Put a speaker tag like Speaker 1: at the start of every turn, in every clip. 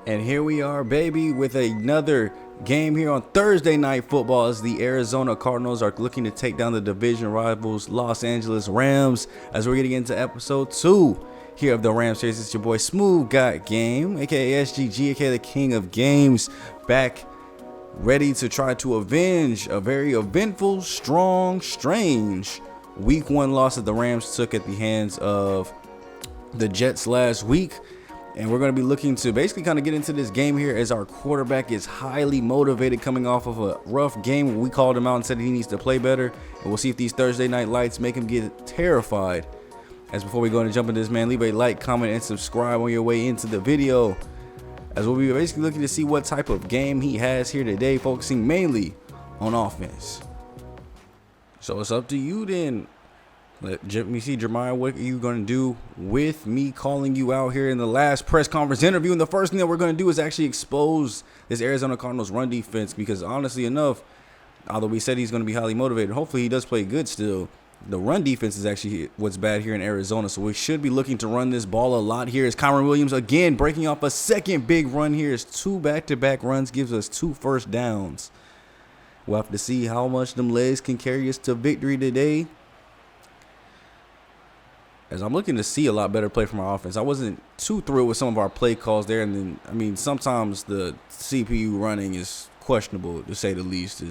Speaker 1: And here we are, baby, with another game here on Thursday Night Football as the Arizona Cardinals are looking to take down the division rivals Los Angeles Rams as we're getting into episode 2 here of the Rams series. It's your boy SmooveGotGame, aka SGG, aka the King of Games, back ready to try to avenge a very eventful, strong, strange Week 1 loss that the Rams took at the hands of the Jets last week. And we're going to be looking to basically kind of get into this game here as our quarterback is highly motivated coming off of a rough game. We called him out and said he needs to play better. And we'll see if these Thursday night lights make him get terrified. As before we go and jump into this, man, leave a like, comment, and subscribe on your way into the video. As we'll be basically looking to see what type of game he has here today, focusing mainly on offense. So it's up to you then. Let me see, Jeremiah, what are you going to do with me calling you out here in the last press conference interview? And the first thing that we're going to do is actually expose this Arizona Cardinals run defense, because honestly enough, although we said he's going to be highly motivated, hopefully he does play good still. The run defense is actually what's bad here in Arizona, so we should be looking to run this ball a lot here. As Kyron Williams again breaking off a second big run here. As 2 back-to-back runs gives us 2 first downs. We'll have to see how much them legs can carry us to victory today, as I'm looking to see a lot better play from our offense. I wasn't too thrilled with some of our play calls there. And then, I mean, sometimes the CPU running is questionable, to say the least.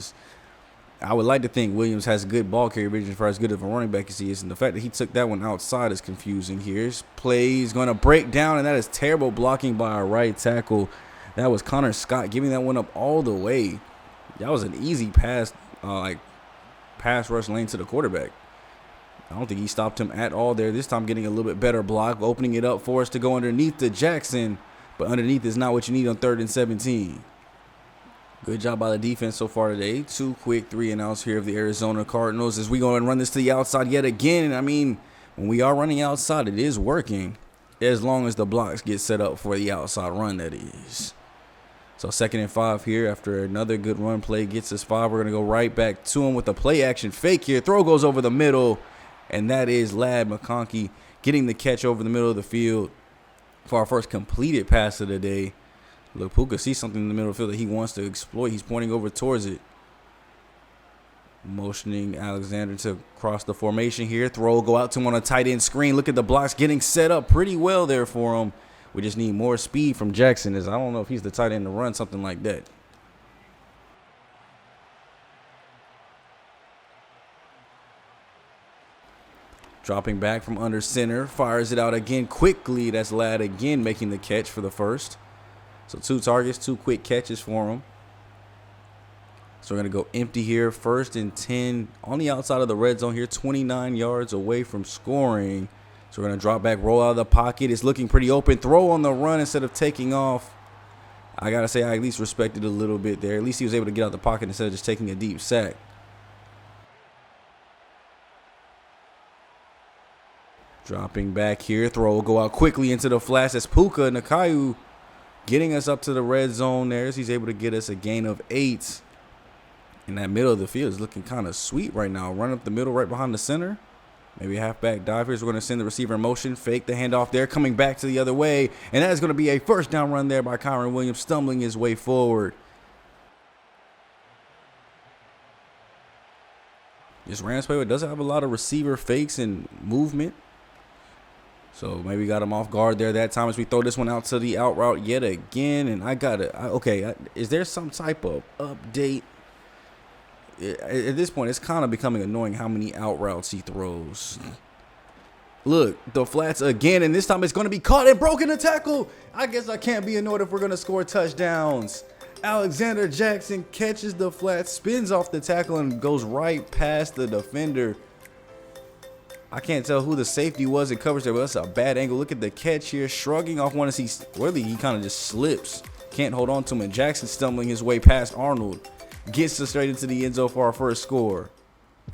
Speaker 1: I would like to think Williams has good ball carrier vision for as good of a running back as he is. And the fact that he took that one outside is confusing here. His play is going to break down, and that is terrible blocking by our right tackle. That was Connor Scott giving that one up all the way. That was an easy pass, pass rush lane to the quarterback. I don't think he stopped him at all there. This time getting a little bit better block, opening it up for us to go underneath to Jackson. But underneath is not what you need on 3rd and 17. Good job by the defense so far today. 2 quick 3-and-outs here of the Arizona Cardinals as we go and run this to the outside yet again. And I mean, when we are running outside, it is working, as long as the blocks get set up for the outside run, that is. So 2nd and 5 here after another good run play gets us 5. We're going to go right back to him with a play action fake here. Throw goes over the middle. And that is Ladd McConkey getting the catch over the middle of the field for our first completed pass of the day. Look, Puka sees something in the middle of the field that he wants to exploit. He's pointing over towards it. Motioning Alexander to cross the formation here. Throw, go out to him on a tight end screen. Look at the blocks getting set up pretty well there for him. We just need more speed from Jackson, as I don't know if he's the tight end to run something like that. Dropping back from under center, fires it out again quickly. That's Ladd again making the catch for the first. So 2 targets, 2 quick catches for him. So we're going to go empty here. 1st and 10 on the outside of the red zone here, 29 yards away from scoring. So we're going to drop back, roll out of the pocket. It's looking pretty open. Throw on the run instead of taking off. I got to say I at least respected a little bit there. At least he was able to get out the pocket instead of just taking a deep sack. Dropping back here, throw will go out quickly into the flats. That's Puka Nakayu getting us up to the red zone there, as he's able to get us a gain of 8. And that middle of the field is looking kind of sweet right now. Run up the middle right behind the center. Maybe a halfback dive here. We're going to send the receiver in motion, fake the handoff there, coming back to the other way. And that is going to be a first down run there by Kyron Williams, stumbling his way forward. This Rams play does have a lot of receiver fakes and movement. So maybe got him off guard there that time as we throw this one out to the out route yet again. And is there some type of update? At this point, it's kind of becoming annoying how many out routes he throws. Look, the flats again, and this time it's going to be caught and broken the tackle. I guess I can't be annoyed if we're going to score touchdowns. Alexander Jackson catches the flat, spins off the tackle, and goes right past the defender. I can't tell who the safety was in coverage there, but that's a bad angle. Look at the catch here, shrugging off one as he kind of just slips. Can't hold on to him, and Jackson stumbling his way past Arnold. Gets us straight into the end zone for our first score.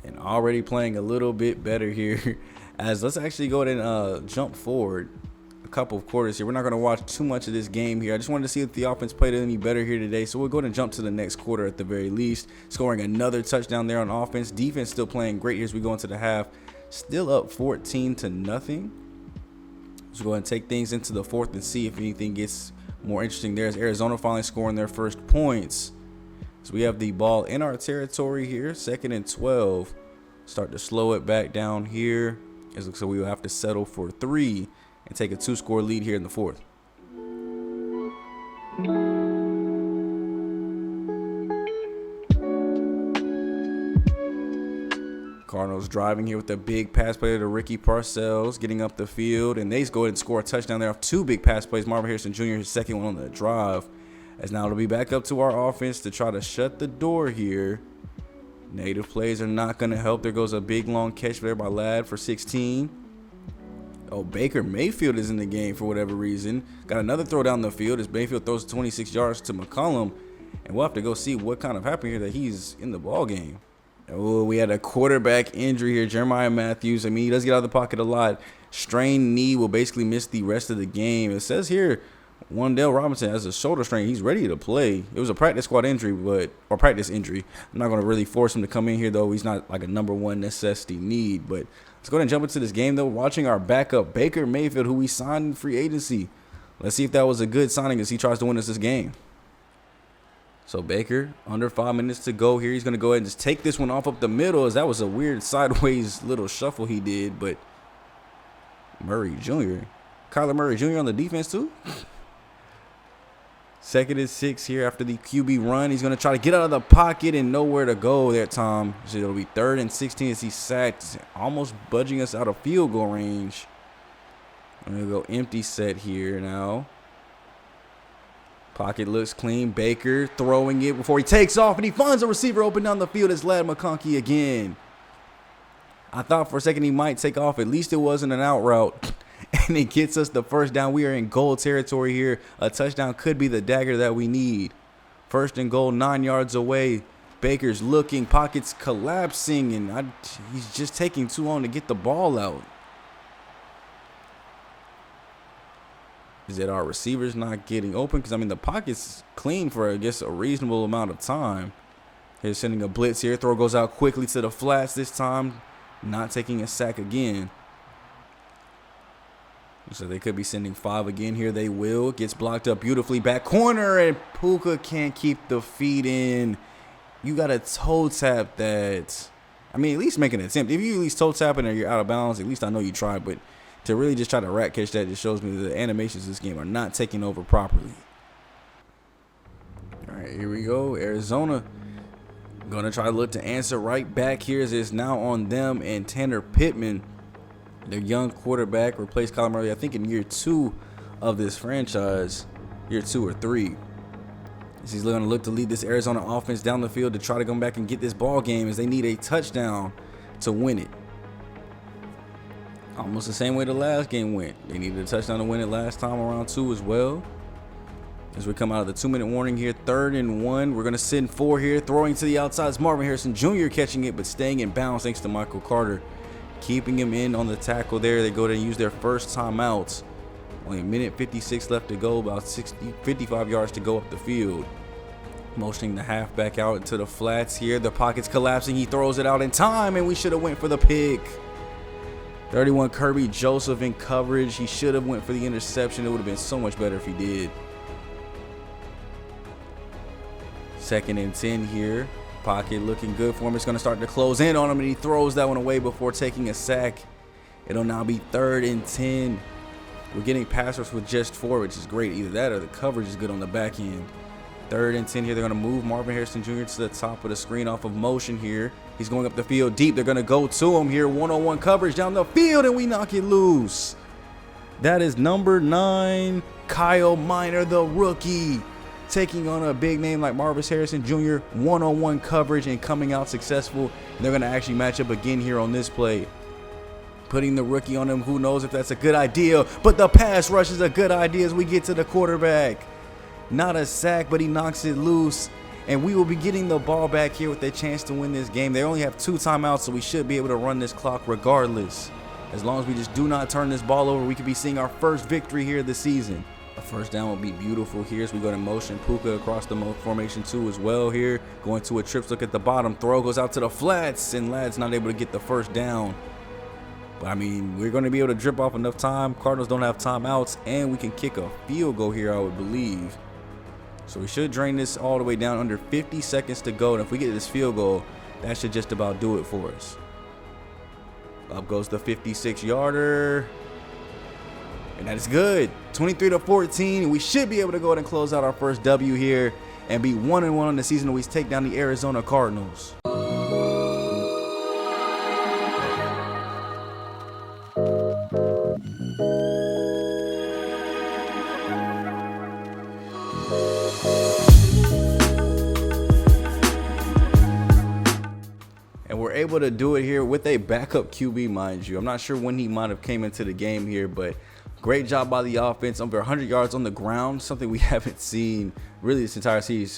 Speaker 1: And already playing a little bit better here. As let's actually go ahead and jump forward a couple of quarters here. We're not going to watch too much of this game here. I just wanted to see if the offense played any better here today. So we'll go ahead and jump to the next quarter at the very least. Scoring another touchdown there on offense. Defense still playing great here as we go into the half. Still up 14-0. Let's go ahead and take things into the fourth and see if anything gets more interesting there is Arizona finally scoring their first points. So we have the ball in our territory here, 2nd and 12. Start to slow it back down here. It looks like we will have to settle for 3 and take a 2-score lead here in the 4th. Cardinals driving here with a big pass play to Ricky Parcells, getting up the field, and they go ahead and score a touchdown there off 2 big pass plays. Marvin Harrison Jr., his second one on the drive. As now it'll be back up to our offense to try to shut the door here. Negative plays are not going to help. There goes a big long catch there by Ladd for 16. Oh, Baker Mayfield is in the game for whatever reason. Got another throw down the field as Mayfield throws 26 yards to McCollum. And we'll have to go see what kind of happened here that he's in the ball game. Oh, we had a quarterback injury here, Jeremiah Matthews. I mean, he does get out of the pocket a lot. Strained knee, will basically miss the rest of the game. It says here, Wan'Dale Robinson has a shoulder strain. He's ready to play. It was a practice squad injury, or practice injury. I'm not going to really force him to come in here, though. He's not like a #1 necessity need. But let's go ahead and jump into this game, though. Watching our backup, Baker Mayfield, who we signed in free agency. Let's see if that was a good signing as he tries to win us this game. So Baker, under 5 minutes to go here. He's going to go ahead and just take this one off up the middle, as that was a weird sideways little shuffle he did. But Murray Jr., Kyler Murray Jr. on the defense too. 2nd and 6 here after the QB run. He's going to try to get out of the pocket and nowhere to go there, Tom. So it'll be 3rd and 16 as he sacked, almost budging us out of field goal range. I'm going to go empty set here now. Pocket looks clean. Baker throwing it before he takes off, and he finds a receiver open down the field. It's Ladd McConkey again. I thought for a second he might take off. At least it wasn't an out route. And it gets us the first down. We are in goal territory here. A touchdown could be the dagger that we need. 1st and goal, 9 yards away. Baker's looking, pockets collapsing, and he's just taking too long to get the ball out. Is it our receivers not getting open? Because, I mean, the pocket's clean for, I guess, a reasonable amount of time. Here's sending a blitz here. Throw goes out quickly to the flats this time. Not taking a sack again. So they could be sending 5 again here. They will. Gets blocked up beautifully. Back corner, and Puka can't keep the feet in. You got to toe tap that. I mean, at least make an attempt. If you at least toe tap it and you're out of bounds, at least I know you tried. But to really just try to rat catch that just shows me that the animations of this game are not taking over properly. All right, here we go. Arizona going to try to look to answer right back here as it's now on them and Tanner Pittman. Their young quarterback replaced Kyler Murray, I think, in year 2 of this franchise, year 2 or 3. He's going to look to lead this Arizona offense down the field to try to come back and get this ball game as they need a touchdown to win it. Almost the same way the last game went. They needed a touchdown to win it last time around 2 as well. As we come out of the 2-minute warning here, 3rd and 1. We're going to send 4 here. Throwing to the outside is Marvin Harrison Jr. catching it, but staying in bounds thanks to Michael Carter. Keeping him in on the tackle there. They go to use their first timeout. Only 1:56 left to go. About 55 yards to go up the field. Motioning the halfback out into the flats here. The pocket's collapsing. He throws it out in time, and we should have went for the pick. 31 Kirby Joseph in coverage. He should have went for the interception. It would have been so much better if he did. 2nd and 10 here. Pocket looking good for him. It's going to start to close in on him, and he throws that one away before taking a sack. It'll now be 3rd and 10. We're getting pass rush with just 4, which is great. Either that or the coverage is good on the back end. 3rd and 10 here. They're going to move Marvin Harrison Jr. to the top of the screen off of motion here. He's going up the field deep. They're going to go to him here. 1-on-1 coverage down the field, and we knock it loose. That is number 9, Kyle Minor, the rookie. Taking on a big name like Marvin Harrison Jr., 1-on-1 coverage and coming out successful. They're going to actually match up again here on this play. Putting the rookie on him, who knows if that's a good idea, but the pass rush is a good idea as we get to the quarterback. Not a sack, but he knocks it loose, and we will be getting the ball back here with a chance to win this game. They only have 2 timeouts, so we should be able to run this clock regardless. As long as we just do not turn this ball over, we could be seeing our first victory here this season. A first down will be beautiful here as we go to motion. Puka across the formation 2 as well here. Going to a trips look at the bottom. Throw goes out to the flats, and Ladd's not able to get the first down. But I mean, we're going to be able to drip off enough time. Cardinals don't have timeouts, and we can kick a field goal here, I would believe. So we should drain this all the way down, under 50 seconds to go. And if we get this field goal, that should just about do it for us. Up goes the 56-yarder. And that is good. 23-14. We should be able to go ahead and close out our first W here and be 1-1 on the season. We take down the Arizona Cardinals. And we're able to do it here with a backup QB, mind you. I'm not sure when he might have came into the game here, but great job by the offense. Over 100 yards on the ground, something we haven't seen really this entire series.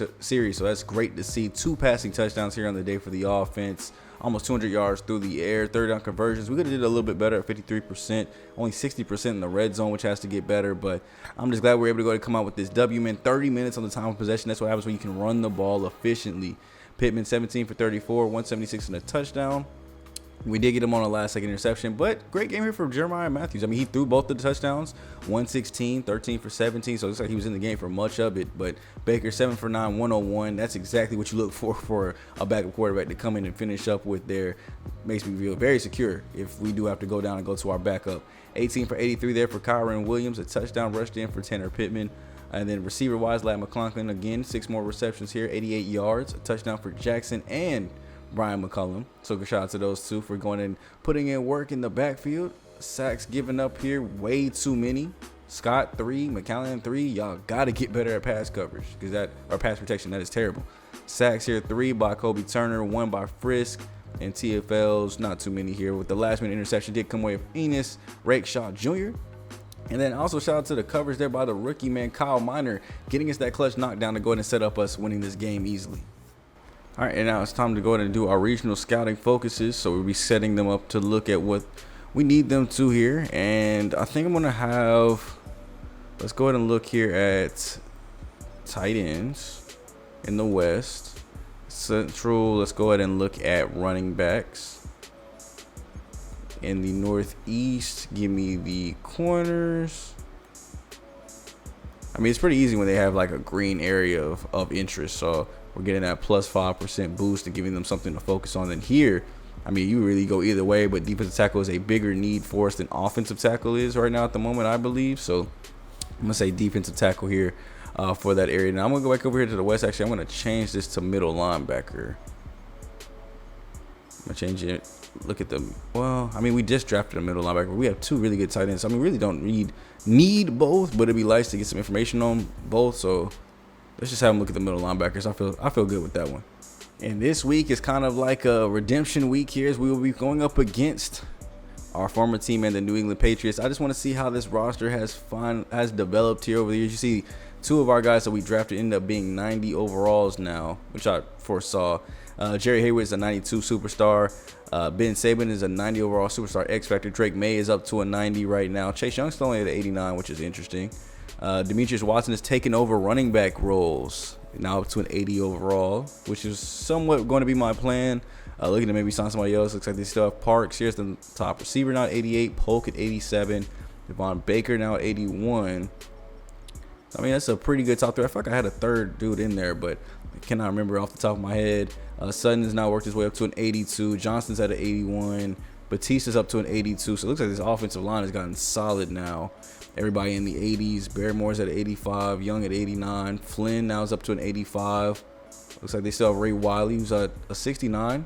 Speaker 1: So that's great to see. 2 passing touchdowns here on the day for the offense. Almost 200 yards through the air. Third down conversions, we could have did a little bit better at 53%. Only 60% in the red zone, which has to get better. But I'm just glad we're able to go and come out with this W, man. 30 minutes on the time of possession. That's what happens when you can run the ball efficiently. Pittman 17 for 34, 176 and a touchdown. We did get him on a last-second interception, but great game here for Jeremiah Matthews. I mean, he threw both of the touchdowns, 116, 13 for 17, so it looks like he was in the game for much of it. But Baker, 7 for 9, 101. That's exactly what you look for a backup quarterback to come in and finish up with there. Makes me feel very secure if we do have to go down and go to our backup. 18 for 83 there for Kyron Williams, a touchdown rushed in for Tanner Pittman. And then receiver-wise, Ladd McClunkin, again, 6 more receptions here, 88 yards, a touchdown for Jackson and Brian McCullum. So good shout out to those two for going and putting in work in the backfield. Sacks given up here, way too many. Scott 3, McCallan 3. Y'all got to get better at pass coverage or pass protection. That is terrible. Sacks here, 3 by Kobe Turner, 1 by Frisk. And TFLs, not too many here. With the last minute interception did come away with Enos Rakeshaw Jr. And then also shout out to the coverage there by the rookie, man, Kyle Miner, getting us that clutch knockdown to go ahead and set up us winning this game easily. All right, and now it's time to go ahead and do our regional scouting focuses. So we'll be setting them up to look at what we need them to here. And I think I'm going to have, let's go ahead and look here at tight ends in the West. Central, let's go ahead and look at running backs. In the Northeast, give me the corners. I mean, it's pretty easy when they have like a green area of interest. So we're getting that plus 5% boost and giving them something to focus on. And here, I mean, you really go either way, but defensive tackle is a bigger need for us than offensive tackle is right now at the moment, I believe. So I'm going to say defensive tackle here for that area. Now I'm going to go back over here to the West. Actually, I'm going to change this to middle linebacker. I'm going to change it. Look at them. Well, I mean, we just drafted a middle linebacker. We have 2 really good tight ends. I mean, we really don't need both, but it'd be nice to get some information on both. So let's just have them look at the middle linebackers. I feel good with that one. And this week is kind of like a redemption week here, as we will be going up against our former team and the New England Patriots. I just want to see how this roster has developed here over the years. You see 2 of our guys that we drafted end up being 90 overalls now, which I foresaw. Jerry Hayward is a 92 superstar. Ben Saban is a 90 overall superstar X Factor. Drake May is up to a 90 right now. Chase Young's still only at 89, which is interesting. Demetrius Watson is taking over running back roles, now up to an 80 overall, which is somewhat going to be my plan. Looking to maybe sign somebody else. Looks like they still have Parks. Here's the top receiver now at 88. Polk at 87. Devon Baker now at 81. I mean, that's a pretty good top 3. I feel like I had a third dude in there, but I cannot remember off the top of my head. Sutton has now worked his way up to an 82. Johnson's at an 81. Batista's up to an 82. So it looks like this offensive line has gotten solid now. Everybody in the 80s. Barrymore's at 85. Young at 89. Flynn now is up to an 85. Looks like they still have Ray Wiley, who's at a 69.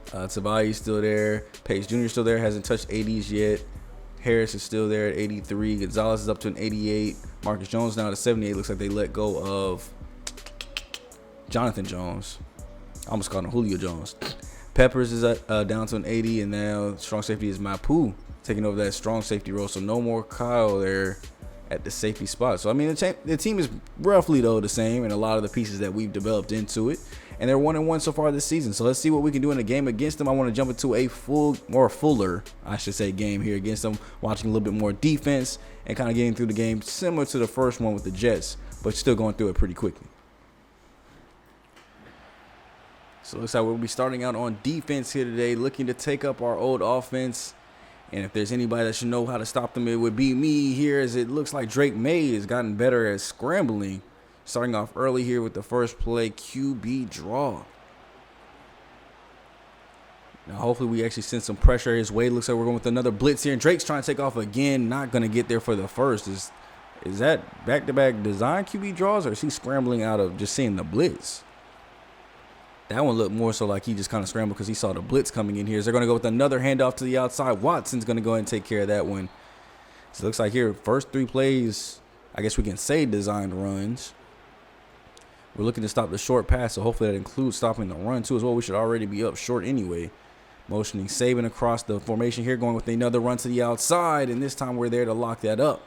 Speaker 1: Tavai's still there. Pace Jr. still there. Hasn't touched 80s yet. Harris is still there at 83. Gonzalez is up to an 88. Marcus Jones now at 78. Looks like they let go of Jonathan Jones. I almost called him Julio Jones. Peppers is down to an 80, and now strong safety is Mapu taking over that strong safety role. So no more Kyle there at the safety spot. So I mean, the team is roughly though the same, and a lot of the pieces that we've developed into it. And they're 1-1 so far this season. So let's see what we can do in a game against them. I want to jump into a fuller game here against them, watching a little bit more defense and kind of getting through the game similar to the first one with the Jets, but still going through it pretty quickly. So it looks like we'll be starting out on defense here today, looking to take up our old offense. And if there's anybody that should know how to stop them, it would be me here, as it looks like Drake May has gotten better at scrambling. Starting off early here with the first play, QB draw. Now hopefully we actually send some pressure his way. Looks like we're going with another blitz here, and Drake's trying to take off again. Not going to get there for the first. Is that back-to-back design QB draws, or is he scrambling out of just seeing the blitz? That one looked more so like he just kind of scrambled because he saw the blitz coming in here. So they're going to go with another handoff to the outside. Watson's going to go ahead and take care of that one. So it looks like here, first 3 plays, I guess we can say designed runs. We're looking to stop the short pass, so hopefully that includes stopping the run too as well. We should already be up short anyway. Motioning Saban across the formation here, going with another run to the outside, and this time we're there to lock that up.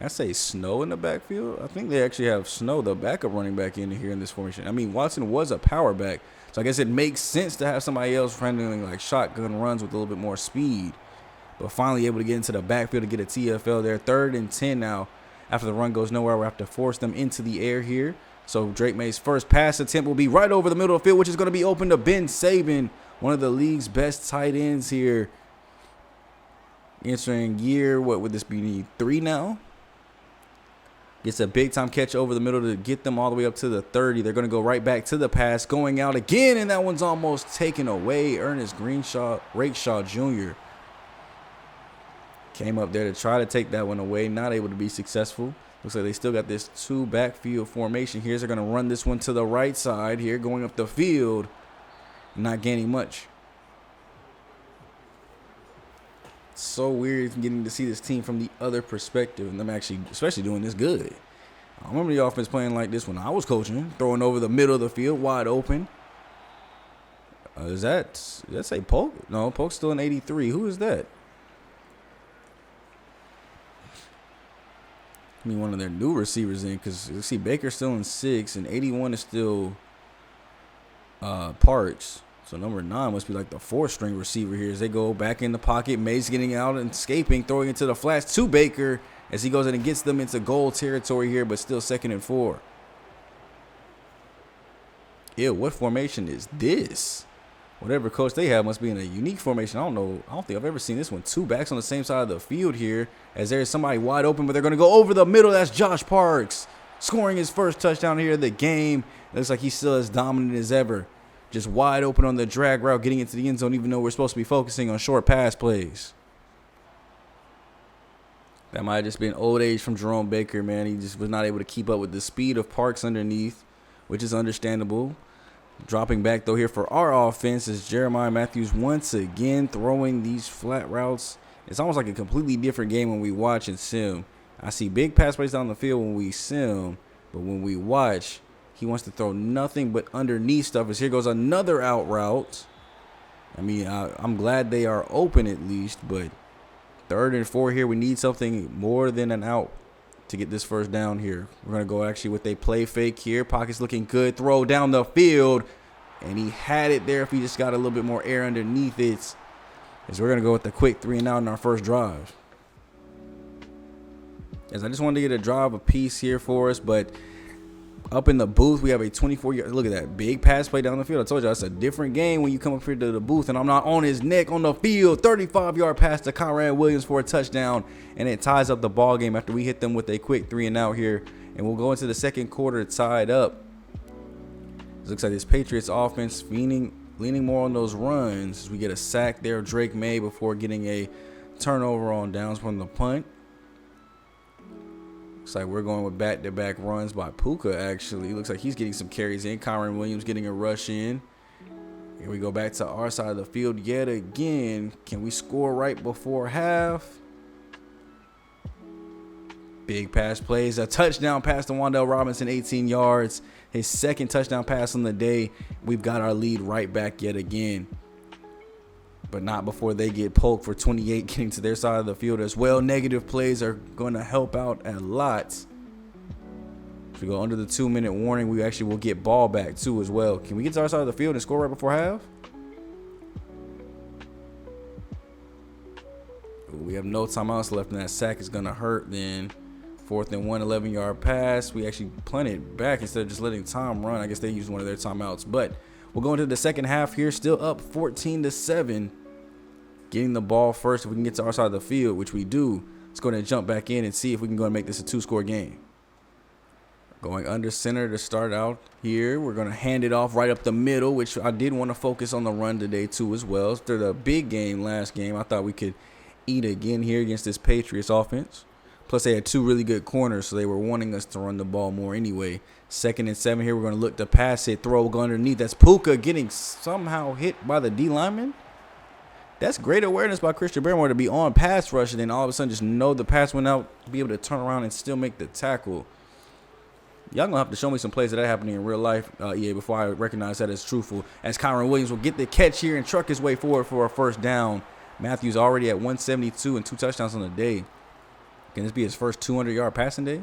Speaker 1: I say Snow in the backfield. I think they actually have Snow, the backup running back, in here in this formation. I mean, Watson was a power back, so I guess it makes sense to have somebody else handling like shotgun runs with a little bit more speed. But finally able to get into the backfield to get a TFL there. 3rd and 10 now. After the run goes nowhere, we'll have to force them into the air here. So Drake May's first pass attempt will be right over the middle of the field, which is going to be open to Ben Saban, one of the league's best tight ends here. Entering year, what would this be, 3 now? Gets a big-time catch over the middle to get them all the way up to the 30. They're going to go right back to the pass, going out again, and that one's almost taken away. Ernest Rakeshaw Jr. came up there to try to take that one away, not able to be successful. Looks like they still got this 2 backfield formation here. So they're going to run this one to the right side here, going up the field, not gaining much. It's so weird getting to see this team from the other perspective, and them actually, especially doing this good. I remember the offense playing like this when I was coaching, throwing over the middle of the field, wide open. Does that say Polk? No, Polk's still in 83. Who is that? I mean, one of their new receivers in, because you see Baker's still in 6, and 81 is still Parks. So number 9 must be like the 4th-string receiver here as they go back in the pocket. Mays getting out and escaping, throwing it to the flats to Baker as he goes in and gets them into goal territory here, but still 2nd and 4. Ew, what formation is this? Whatever coach they have must be in a unique formation. I don't know. I don't think I've ever seen this one. 2 backs on the same side of the field here as there's somebody wide open, but they're going to go over the middle. That's Josh Parks scoring his first touchdown here of the game. It looks like he's still as dominant as ever. Just wide open on the drag route, getting into the end zone, even though we're supposed to be focusing on short pass plays. That might have just been old age from Jerome Baker, man. He just was not able to keep up with the speed of Parks underneath, which is understandable. Dropping back, though, here for our offense is Jeremiah Matthews once again throwing these flat routes. It's almost like a completely different game when we watch and sim. I see big pass plays down the field when we sim, but when we watch, he wants to throw nothing but underneath stuff. As here goes another out route. I mean, I'm glad they are open at least, but 3rd and 4 here. We need something more than an out to get this first down here. We're going to go actually with a play fake here. Pocket's looking good. Throw down the field. And he had it there if he just got a little bit more air underneath it. As we're going to go with the quick 3 and out in our first drive. As I just wanted to get a drive apiece here for us, but up in the booth, we have a 24-yard. Look at that big pass play down the field. I told you that's a different game when you come up here to the booth and I'm not on his neck on the field. 35-yard pass to Conrad Williams for a touchdown, and it ties up the ball game after we hit them with a quick 3 and out here. And we'll go into the second quarter tied up. It looks like this Patriots offense leaning more on those runs as we get a sack there of Drake May before getting a turnover on downs from the punt. Looks like we're going with back-to-back runs by Puka, actually. Looks like he's getting some carries in. Kyron Williams getting a rush in. Here we go back to our side of the field yet again. Can we score right before half? Big pass plays. A touchdown pass to Wan'Dale Robinson, 18 yards. His 2nd touchdown pass on the day. We've got our lead right back yet again. But not before they get poked for 28, getting to their side of the field as well. Negative plays are going to help out a lot. If we go under the 2-minute warning, we actually will get ball back too as well. Can we get to our side of the field and score right before half? Ooh, we have no timeouts left, and that sack is going to hurt then. 4th and 1, 11-yard pass. We actually punted back instead of just letting time run. I guess they used one of their timeouts. But we'll go into the second half here, still up 14-7. Getting the ball first. If we can get to our side of the field, which we do, let's go ahead and jump back in and see if we can go and make this a 2-score game. Going under center to start out here. We're going to hand it off right up the middle, which I did want to focus on the run today too as well. After the big game last game, I thought we could eat again here against this Patriots offense. Plus, they had 2 really good corners, so they were wanting us to run the ball more anyway. 2nd and 7 here. We're going to look to pass it, throw, go underneath. That's Puka getting somehow hit by the D lineman. That's great awareness by Christian Barrymore to be on pass rush and then all of a sudden just know the pass went out, be able to turn around and still make the tackle. Y'all gonna have to show me some plays of that happening in real life, EA, before I recognize that as truthful. As Kyron Williams will get the catch here and truck his way forward for a first down. Matthews already at 172 and 2 touchdowns on the day. Can this be his first 200-yard passing day?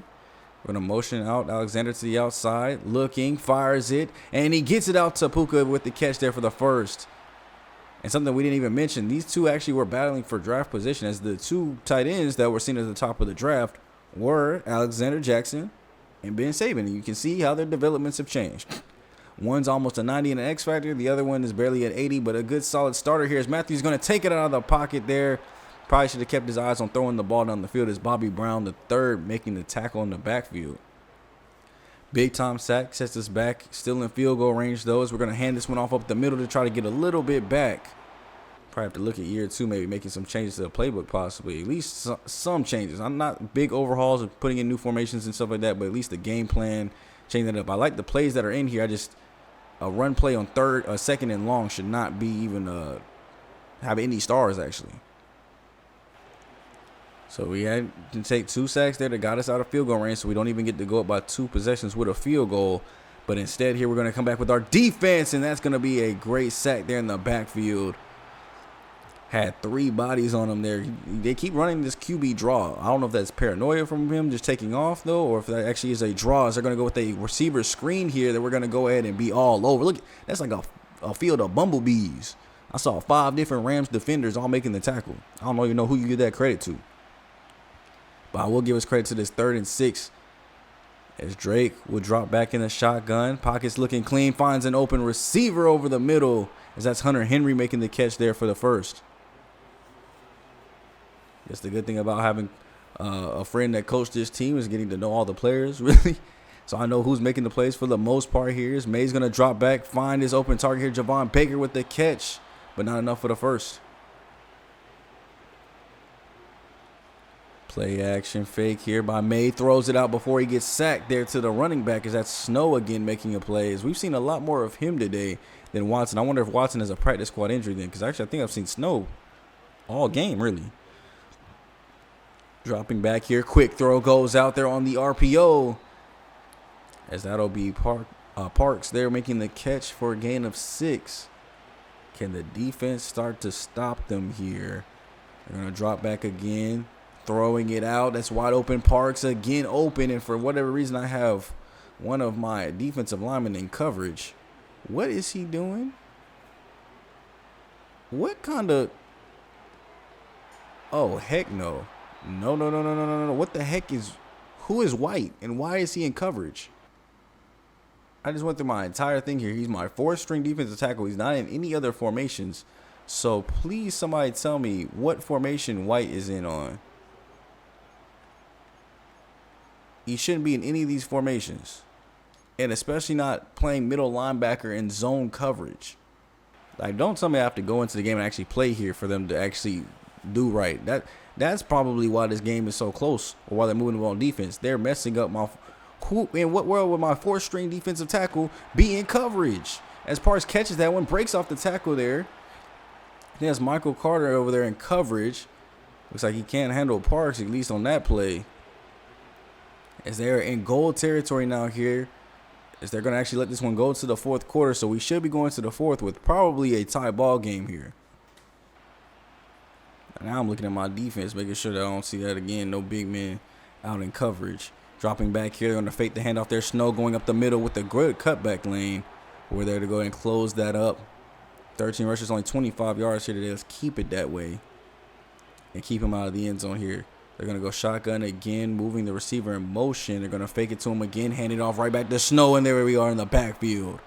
Speaker 1: We're going to motion out Alexander to the outside. Looking, fires it, and he gets it out to Puka with the catch there for the first. And something we didn't even mention, these two actually were battling for draft position, as the 2 tight ends that were seen at the top of the draft were Alexander Jackson and Ben Saban. And you can see how their developments have changed. One's almost a 90 in an X Factor. The other one is barely at 80, but a good solid starter here. As Matthews going to take it out of the pocket there. Probably should have kept his eyes on throwing the ball down the field as Bobby Brown, the third, making the tackle in the backfield. Big time sack sets us back. Still in field goal range, though, as we're going to hand this one off up the middle to try to get a little bit back. Probably have to look at year 2, maybe making some changes to the playbook possibly. At least some changes. I'm not big overhauls of putting in new formations and stuff like that, but at least the game plan, changing it up. I like the plays that are in here. A run play on 2nd and long should not be even have any stars, actually. So we had to take 2 sacks there that got us out of field goal range, so we don't even get to go up by 2 possessions with a field goal. But instead here we're going to come back with our defense, and that's going to be a great sack there in the backfield. Had 3 bodies on him there. They keep running this QB draw. I don't know if that's paranoia from him just taking off, though, or if that actually is a draw. As they're going to go with a receiver screen here that we're going to go ahead and be all over. Look, that's like a field of bumblebees. I saw 5 different Rams defenders all making the tackle. I don't even know who you give that credit to. But I will give us credit to this 3rd and 6. As Drake will drop back in the shotgun. Pockets looking clean. Finds an open receiver over the middle. As that's Hunter Henry making the catch there for the first. That's the good thing about having a friend that coached this team, is getting to know all the players, really. So I know who's making the plays for the most part here. As May's going to drop back, find his open target here. Javon Baker with the catch, but not enough for the first. Play action fake here by May. Throws it out before he gets sacked there to the running back, as that's Snow again making a play. As we've seen a lot more of him today than Watson. I wonder if Watson has a practice squad injury then, because actually I think I've seen Snow all game, really. Dropping back here. Quick throw goes out there on the RPO. As that'll be Parks there making the catch for a gain of 6. Can the defense start to stop them here? They're going to drop back again. Throwing it out. That's wide open. Parks again open. And for whatever reason, I have one of my defensive linemen in coverage. What is he doing? What kind of... Oh, heck no. No. What the heck is... Who is White? And why is he in coverage? I just went through my entire thing here. He's my 4th-string defensive tackle. He's not in any other formations. So please somebody tell me what formation White is in on. He shouldn't be in any of these formations. And especially not playing middle linebacker in zone coverage. Like, don't tell me I have to go into the game and actually play here for them to actually do right. That's probably why this game is so close, or why they're moving the ball on defense. They're messing up my... In what world would my 4th-string defensive tackle be in coverage? As Parks catches that one, breaks off the tackle there. There's Michael Carter over there in coverage. Looks like he can't handle Parks, at least on that play. As they're in goal territory now here. As they're going to actually let this one go to the 4th quarter. So we should be going to the 4th with probably a tie ball game here. And now I'm looking at my defense, making sure that I don't see that again. No big men out in coverage. Dropping back here. They're going to fake the handoff there. Snow going up the middle with a good cutback lane. We're there to go ahead and close that up. 13 rushes, only 25 yards here today. Let's keep it that way. And keep him out of the end zone here. They're going to go shotgun again, moving the receiver in motion. They're going to fake it to him again, hand it off right back to Snow, and there we are in the backfield.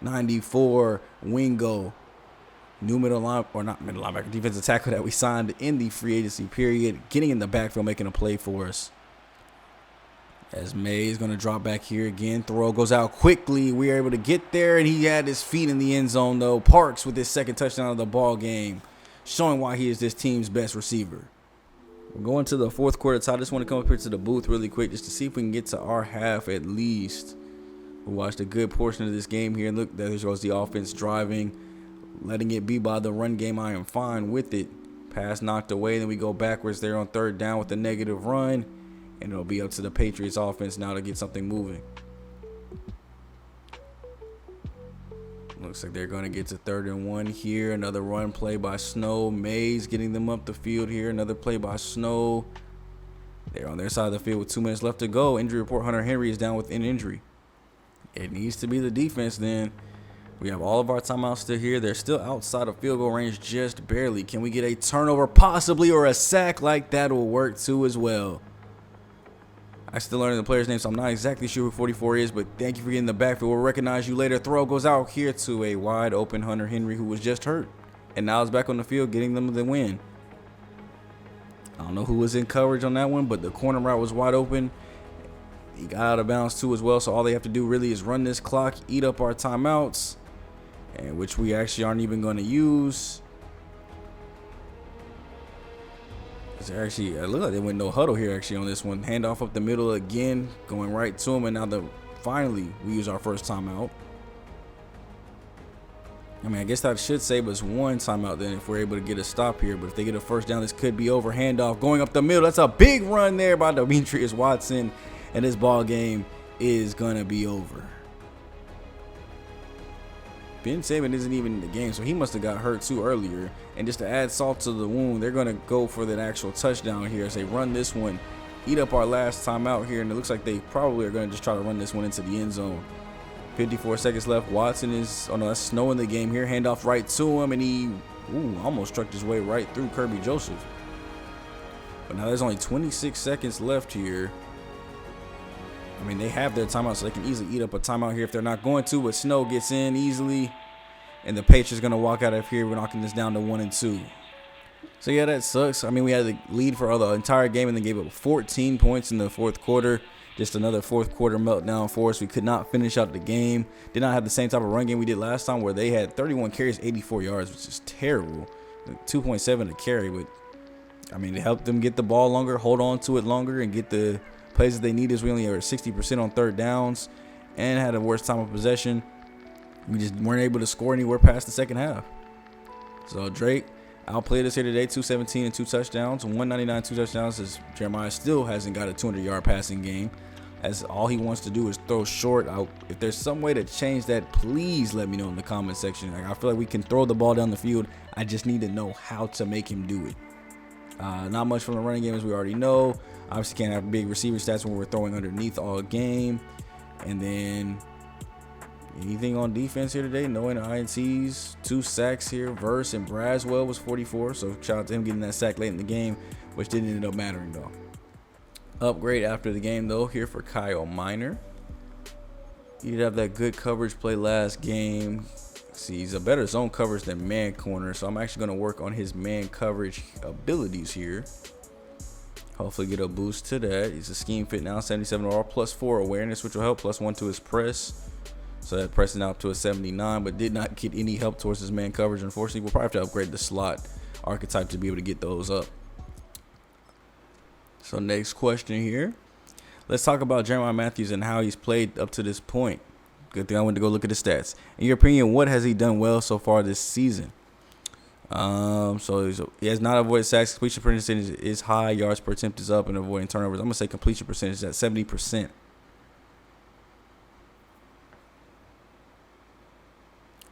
Speaker 1: 94 Wingo. New middle line, or not middle linebacker, defensive tackle that we signed in the free agency period. Getting in the backfield, making a play for us. As May is going to drop back here again. Throw goes out quickly. We are able to get there, and he had his feet in the end zone, though. Parks with his second touchdown of the ball game, showing why he is this team's best receiver. We're going to the fourth quarter. So I just want to come up here to the booth really quick just to see if we can get to our half at least. We watched a good portion of this game here. Look, there goes the offense driving, letting it be by the run game. I am fine with it. Pass knocked away. Then we go backwards there on third down with a negative run. And it'll be up to the Patriots offense now to get something moving. Looks like they're going to get to 3rd and 1 here. Another run play by Snow. Mays getting them up the field here. Another play by Snow. They're on their side of the field with 2 minutes left to go. Injury report, Hunter Henry is down with an injury. It needs to be the defense then. We have all of our timeouts still here. They're still outside of field goal range just barely. Can we get a turnover possibly, or a sack? Like that will work too as well. I still learning the player's name, so I'm not exactly sure who 44 is, but thank you for getting the backfield. We'll recognize you later. Throw goes out here to a wide open Hunter Henry, who was just hurt, and now is back on the field getting them the win. I don't know who was in coverage on that one, but the corner route was wide open. He got out of bounds too as well, so all they have to do really is run this clock, eat up our timeouts, and which we actually aren't even going to use. They're actually, it looked like they went no huddle here actually on this one. Handoff up the middle again, going right to him, and now finally we use our first timeout. I mean, I guess that should save us 1 timeout then if we're able to get a stop here. But if they get a first down, this could be over. Handoff going up the middle. That's a big run there by Demetrius Watson, and this ball game is gonna be over. Ben Saban isn't even in the game, so he must have got hurt too earlier. And just to add salt to the wound, they're going to go for that actual touchdown here as they run this one, eat up our last time out here, and it looks like they probably are going to just try to run this one into the end zone. 54 seconds left. Watson is, oh no, that's Snow in the game here. Handoff right to him, and he almost struck his way right through Kirby Joseph. But now there's only 26 seconds left here. I mean, they have their timeout, so they can easily eat up a timeout here if they're not going to, but Snow gets in easily, and the Patriots going to walk out of here. We're knocking this down to 1 and 2. So, yeah, that sucks. I mean, we had the lead for the entire game and then gave up 14 points in the fourth quarter. Just another fourth quarter meltdown for us. We could not finish out the game. Did not have the same type of run game we did last time where they had 31 carries, 84 yards, which is terrible. 2.7 to carry, but, I mean, it helped them get the ball longer, hold on to it longer, and get the plays that they need. We only were 60% on third downs and had a worse time of possession. We just weren't able to score anywhere past the second half. So Drake outplayed us here today, 217 and 2 touchdowns, 199, 2 touchdowns, as Jeremiah still hasn't got a 200-yard passing game, as all he wants to do is throw short. If there's some way to change that, please let me know in the comment section. Like, I feel like we can throw the ball down the field. I just need to know how to make him do it. Not much from the running game, as we already know. Obviously can't have big receiver stats when we're throwing underneath all game. And then anything on defense here today? No INTs, 2 sacks here. Verse and Braswell was 44. So shout out to him getting that sack late in the game, which didn't end up mattering though. Upgrade after the game though here for Kyle Minor. He did have that good coverage play last game. See, he's a better zone coverage than man corner, so I'm actually going to work on his man coverage abilities here. Hopefully get a boost to that. He's a scheme fit now, 77 overall, +4 awareness, which will help, +1 to his press. So that pressing out to a 79, but did not get any help towards his man coverage. Unfortunately, we'll probably have to upgrade the slot archetype to be able to get those up. So next question here. Let's talk about Jeremiah Matthews and how he's played up to this point. Good thing I went to go look at the stats. In your opinion, what has he done well so far this season? So he has not avoided sacks. Completion percentage is high. Yards per attempt is up, and avoiding turnovers. I'm gonna say completion percentage is at 70%.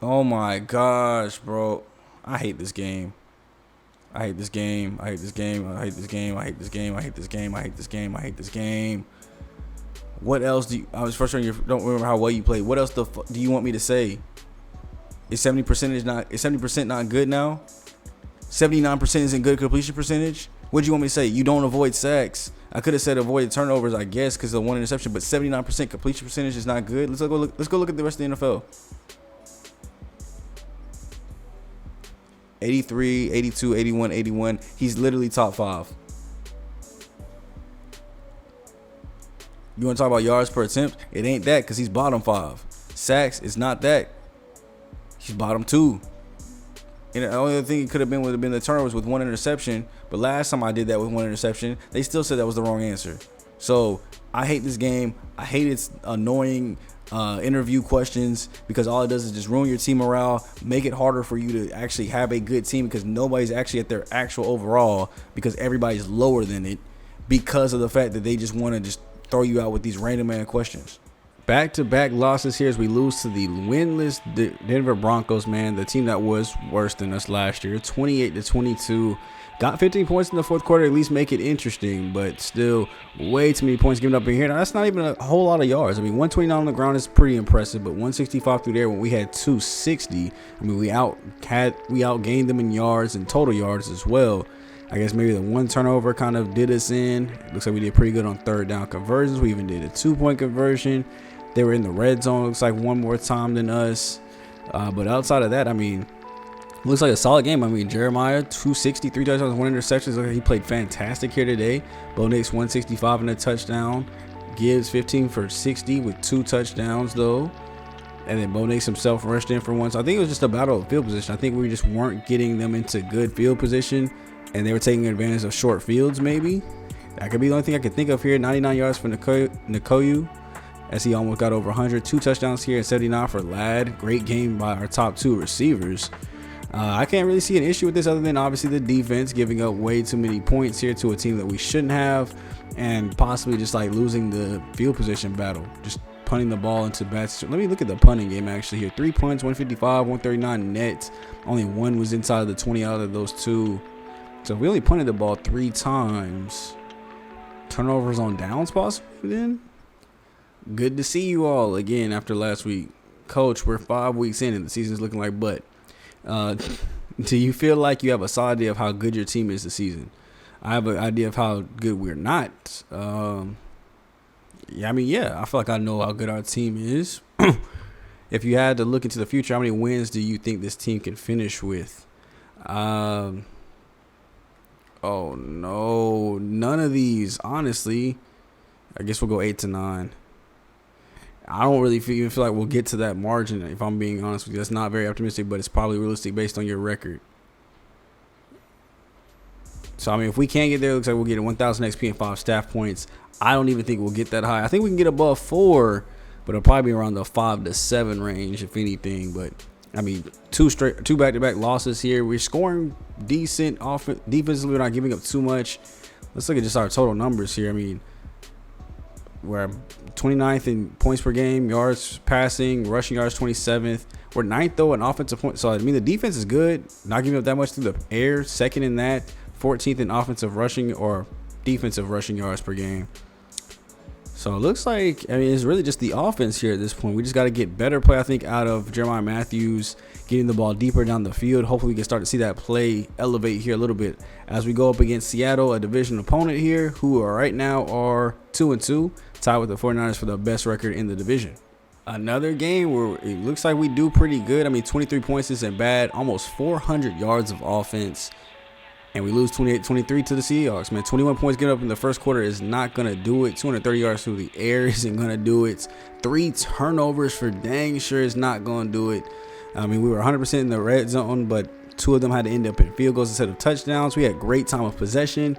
Speaker 1: Oh my gosh, bro! I hate this game. I hate this game. I hate this game. I hate this game. I hate this game. I hate this game. I hate this game. I hate this game. What else do you? I was frustrated. You don't remember how well you played. What else do you want me to say? Is 70% not? Is 70% not good now? 79% isn't good completion percentage. What do you want me to say? You don't avoid sacks. I could have said avoid turnovers, I guess, because of one interception, but 79% completion percentage is not good. Let's go look at the rest of the NFL. 83, 82, 81, 81. He's literally top 5. You want to talk about yards per attempt? It ain't that, because he's bottom 5. Sacks is not that. He's bottom 2. And the only thing it could have been would have been the turnovers with one interception. But last time I did that with one interception, they still said that was the wrong answer. So I hate this game. I hate its annoying interview questions, because all it does is just ruin your team morale, make it harder for you to actually have a good team, because nobody's actually at their actual overall, because everybody's lower than it, because of the fact that they just want to just throw you out with these random man questions. Back-to-back losses here as we lose to the winless Denver Broncos, man, the team that was worse than us last year, 28-22. Got 15 points in the fourth quarter, at least make it interesting, but still way too many points given up in here. Now, that's not even a whole lot of yards. I mean, 129 on the ground is pretty impressive, but 165 through there when we had 260. I mean, we outgained them in yards and total yards as well. I guess maybe the one turnover kind of did us in. Looks like we did pretty good on third down conversions. We even did a 2-point conversion. They were in the red zone, looks like, one more time than us. But outside of that, I mean, looks like a solid game. I mean, Jeremiah, 260, 3 touchdowns, 1 interception. Looks like he played fantastic here today. Bo Nix, 165 and a touchdown. Gibbs, 15 for 60 with 2 touchdowns, though. And then Bo Nix himself rushed in for 1. So I think it was just a battle of field position. I think we just weren't getting them into good field position, and they were taking advantage of short fields, maybe. That could be the only thing I could think of here. 99 yards for Nkoyu, as he almost got over 100. 2 touchdowns here and 79 for Ladd. Great game by our top 2 receivers. I can't really see an issue with this other than obviously the defense giving up way too many points here to a team that we shouldn't have, and possibly just like losing the field position battle, just punting the ball into bats. Let me look at the punting game actually here. 3 punts, 155, 139 net. Only 1 was inside of the 20 out of those 2. So we only punted the ball 3 times. Turnovers on downs possibly then. Good to see you all again after last week. Coach, we're 5 weeks in and the season's looking like butt. Do you feel like you have a solid idea of how good your team is this season? I have an idea of how good we're not. Yeah, I feel like I know how good our team is. If you had to look into the future, how many wins do you think this team can finish with? Oh no, none of these. Honestly, I guess we'll go 8 to 9. I don't really even feel like we'll get to that margin, if I'm being honest with you. That's not very optimistic, but it's probably realistic based on your record. So, I mean, if we can't get there, it looks like we'll get a 1,000 XP and 5 staff points. I don't even think we'll get that high. I think we can get above 4, but it'll probably be around the 5 to 7 range, if anything. But, I mean, 2 back-to-back losses here. We're scoring decent defensively. We're not giving up too much. Let's look at just our total numbers here. I mean, we're 29th in points per game, yards passing, rushing yards 27th. We're 9th though in offensive points. So I mean the defense is good, not giving up that much through the air. 2nd in that, 14th in offensive rushing or defensive rushing yards per game. So it looks like, I mean, it's really just the offense here at this point. We just got to get better play, I think, out of Jeremiah Matthews, getting the ball deeper down the field. Hopefully we can start to see that play elevate here a little bit as we go up against Seattle, a division opponent here, who are right now are 2-2, tied with the 49ers for the best record in the division. Another game where it looks like we do pretty good. I mean, 23 points isn't bad, almost 400 yards of offense. And we lose 28-23 to the Seahawks, man. 21 points given up in the first quarter is not going to do it. 230 yards through the air isn't going to do it. 3 turnovers for dang sure is not going to do it. I mean, we were 100% in the red zone, but 2 of them had to end up in field goals instead of touchdowns. We had great time of possession,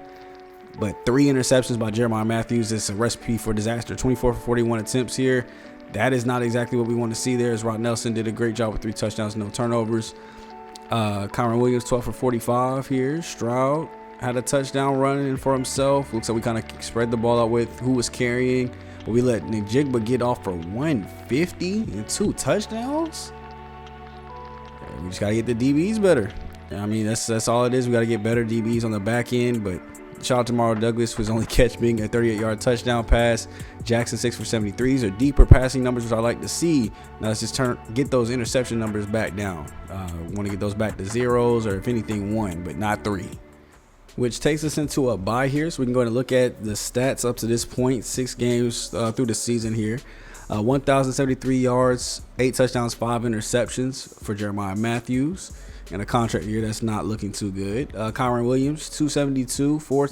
Speaker 1: but 3 interceptions by Jeremiah Matthews is a recipe for disaster. 24 for 41 attempts here. That is not exactly what we want to see there, as Rod Nelson did a great job with 3 touchdowns, no turnovers. Kyron Williams 12 for 45 here. Stroud had a touchdown running for himself. Looks like we kind of spread the ball out with who was carrying, but we let Njigba get off for 150 and 2 touchdowns. We just gotta get the DBs better. I mean, that's all it is. We gotta get better DBs on the back end. But shout out to Mario Douglas, whose only catch being a 38-yard touchdown pass. Jackson 6 for 73. These are deeper passing numbers, which I like to see. Now let's just get those interception numbers back down. Want to get those back to 0s, or if anything 1, but not 3. which takes us into a bye here. So we can go ahead and look at the stats up to this point, 6 games through the season here. 1,073 yards, 8 touchdowns, 5 interceptions for Jeremiah Matthews. And a contract year that's not looking too good. Kyron Williams, 272, 4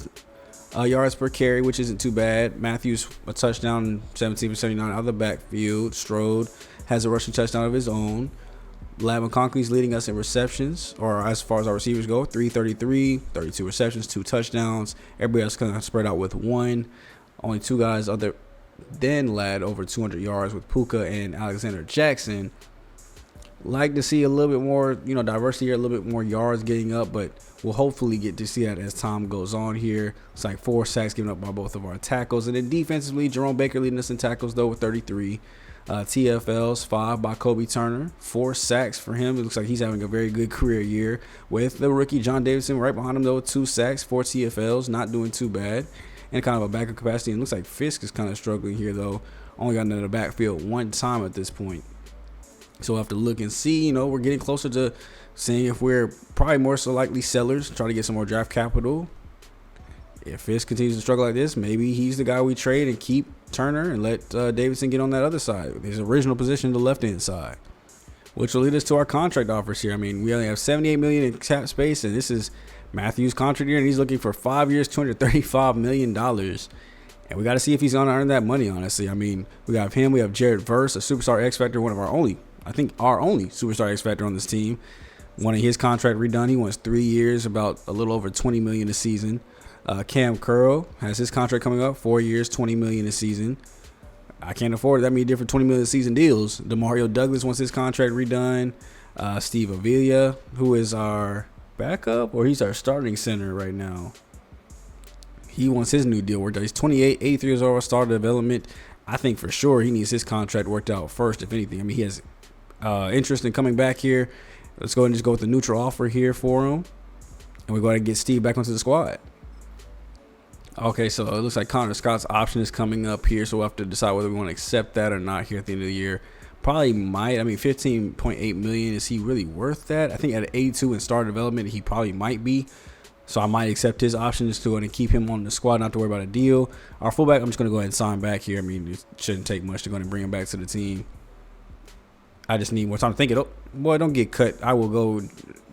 Speaker 1: yards per carry, which isn't too bad. Matthews, a touchdown, 17 for 79 out of the backfield. Strode has a rushing touchdown of his own. Lab McConkey's leading us in receptions, or as far as our receivers go, 333, 32 receptions, 2 touchdowns. Everybody else kind of spread out with 1. Only 2 guys other than Lad over 200 yards with Puka and Alexander Jackson. Like to see a little bit more, diversity here, a little bit more yards getting up, but we'll hopefully get to see that as time goes on here. It's like 4 sacks given up by both of our tackles. And then defensively, Jerome Baker leading us in tackles, though, with 33. TFLs, 5 by Kobe Turner, 4 sacks for him. It looks like he's having a very good career year. With the rookie John Davidson right behind him, though, with 2 sacks, 4 TFLs, not doing too bad. And kind of a backup capacity. And it looks like Fisk is kind of struggling here, though. Only got into the backfield 1 time at this point. So we'll have to look and see. We're getting closer to seeing if we're probably more so likely sellers, try to get some more draft capital. If Fisk continues to struggle like this, maybe he's the guy we trade and keep Turner and let Davidson get on that other side, his original position, the left-hand side, which will lead us to our contract offers here. I mean, we only have $78 million in cap space, and this is Matthews' contract year, and he's looking for 5 years, $235 million. And we got to see if he's going to earn that money, honestly. I mean, we have him, we have Jared Verse, a superstar X-Factor, one of our only superstar X-Factor on this team. Wanting his contract redone. He wants 3 years, about a little over $20 million a season. Cam Curl has his contract coming up, 4 years, $20 million a season. I can't afford that many different $20 million a season deals. DeMario Douglas wants his contract redone. Steve Avila, who is our backup, or he's our starting center right now. He wants his new deal worked out. He's 28, 83 years old, starter development. I think for sure he needs his contract worked out first, if anything. I mean, he has interest in coming back here. Let's go ahead and just go with the neutral offer here for him. And we go ahead and get Steve back onto the squad. Okay, so it looks like Connor Scott's option is coming up here. So we'll have to decide whether we want to accept that or not here at the end of the year. Probably might. I mean, $15.8 million. Is he really worth that? I think at 82 in star development, he probably might be. So I might accept his option just to go ahead and keep him on the squad, not to worry about a deal. Our fullback, I'm just going to go ahead and sign back here. I mean, it shouldn't take much to go ahead and bring him back to the team. I just need more time to think it up. Boy, don't get cut. I will go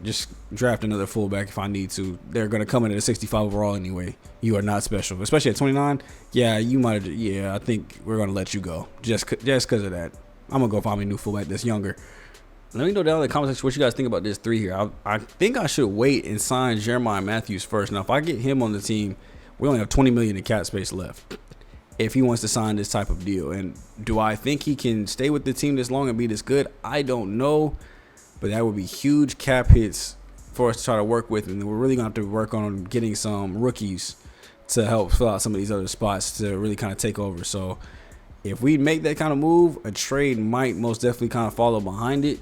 Speaker 1: just draft another fullback if I need to. They're going to come in at a 65 overall anyway. You are not special, especially at 29. Yeah, you might. Yeah, I think we're going to let you go just because of that. I'm going to go find me a new fullback that's younger. Let me know down in the comment section what you guys think about this 3 here. I think I should wait and sign Jeremiah Matthews first. Now, if I get him on the team, we only have $20 million in cap space left if he wants to sign this type of deal. And do I think he can stay with the team this long and be this good? I don't know, but that would be huge cap hits for us to try to work with. And we're really going to have to work on getting some rookies to help fill out some of these other spots to really kind of take over. So if we make that kind of move, a trade might most definitely kind of follow behind it.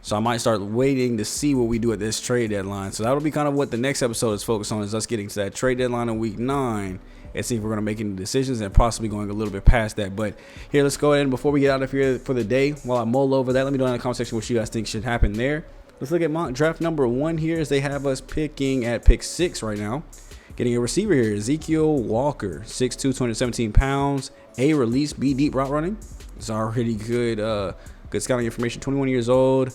Speaker 1: So I might start waiting to see what we do at this trade deadline. So that'll be kind of what the next episode is focused on, is us getting to that trade deadline in week 9 and see if we're going to make any decisions and possibly going a little bit past that. But here, let's go ahead and before we get out of here for the day, while I mull over that, let me know in the comment section what you guys think should happen there. Let's look at mock draft number 1 here, as they have us picking at pick 6 right now. Getting a receiver here, Ezekiel Walker, 6'2", 217 pounds, A release, B deep route running. It's already good scouting information, 21 years old.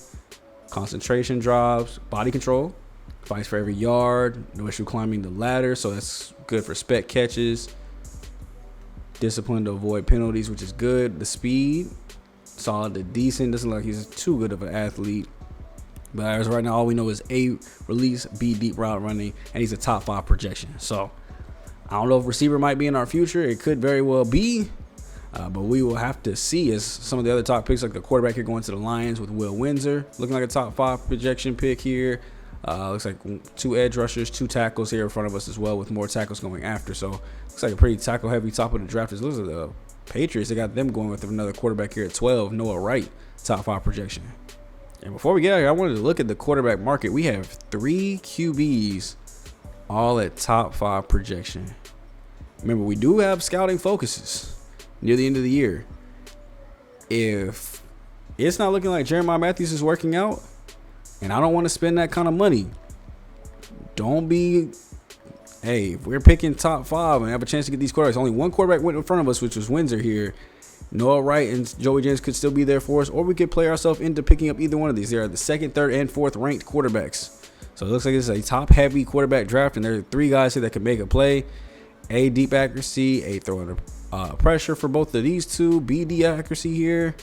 Speaker 1: Concentration drops, body control, fights for every yard, no issue climbing the ladder, so that's good for spec catches. Discipline to avoid penalties, which is good. The speed, solid to decent. Doesn't look like he's too good of an athlete. But as right now, all we know is A release, B deep route running, and he's a top 5 projection. So I don't know if receiver might be in our future. It could very well be. But we will have to see, as some of the other top picks, like the quarterback here, going to the Lions with Will Windsor, looking like a top 5 projection pick here. Looks like 2 edge rushers, 2 tackles here in front of us as well, with more tackles going after. So looks like a pretty tackle heavy top of the draft. Looks like the Patriots, they got them going with another quarterback here at 12, Noah Wright, top 5 projection. And before we get out here, I wanted to look at the quarterback market. We have 3 QBs all at top 5 projection. Remember, we do have scouting focuses near the end of the year. If it's not looking like Jeremiah Matthews is working out, and I don't want to spend that kind of money, don't be hey, if we're picking top 5 and have a chance to get these quarterbacks, only one quarterback went in front of us, which was Windsor here. Noah Wright and Joey James could still be there for us, or we could play ourselves into picking up either one of these. They are the 2nd, 3rd, and 4th ranked quarterbacks. So it looks like it's a top-heavy quarterback draft, and there are 3 guys here that can make a play. A, deep accuracy. A, throwing pressure for both of these two. B, D accuracy here.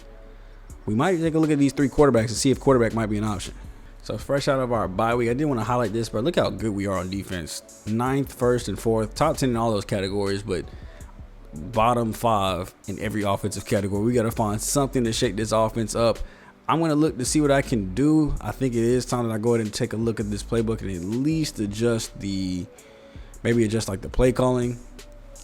Speaker 1: We might take a look at these 3 quarterbacks and see if quarterback might be an option. So fresh out of our bye week, I did want to highlight this, but look how good we are on defense. 9th, 1st, and 4th. Top 10 in all those categories, but bottom 5 in every offensive category. We got to find something to shake this offense up. I'm going to look to see what I can do. I think it is time that I go ahead and take a look at this playbook and at least adjust maybe adjust like the play calling.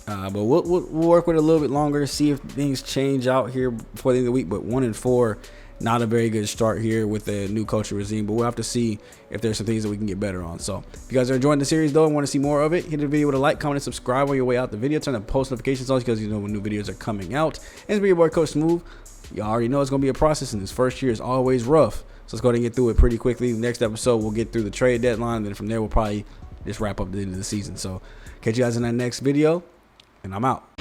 Speaker 1: But we'll work with it a little bit longer to see if things change out here before the end of the week. But 1-4, not a very good start here with the new coaching regime. But we'll have to see if there's some things that we can get better on. So if you guys are enjoying the series, though, and want to see more of it, hit the video with a like, comment, and subscribe on your way out the video. Turn the post notifications on because you know when new videos are coming out. And it's me, your boy, Coach Smooth. You already know it's going to be a process, and this first year is always rough. So let's go ahead and get through it pretty quickly. Next episode, we'll get through the trade deadline. And then from there, we'll probably just wrap up the end of the season. So catch you guys in that next video, and I'm out.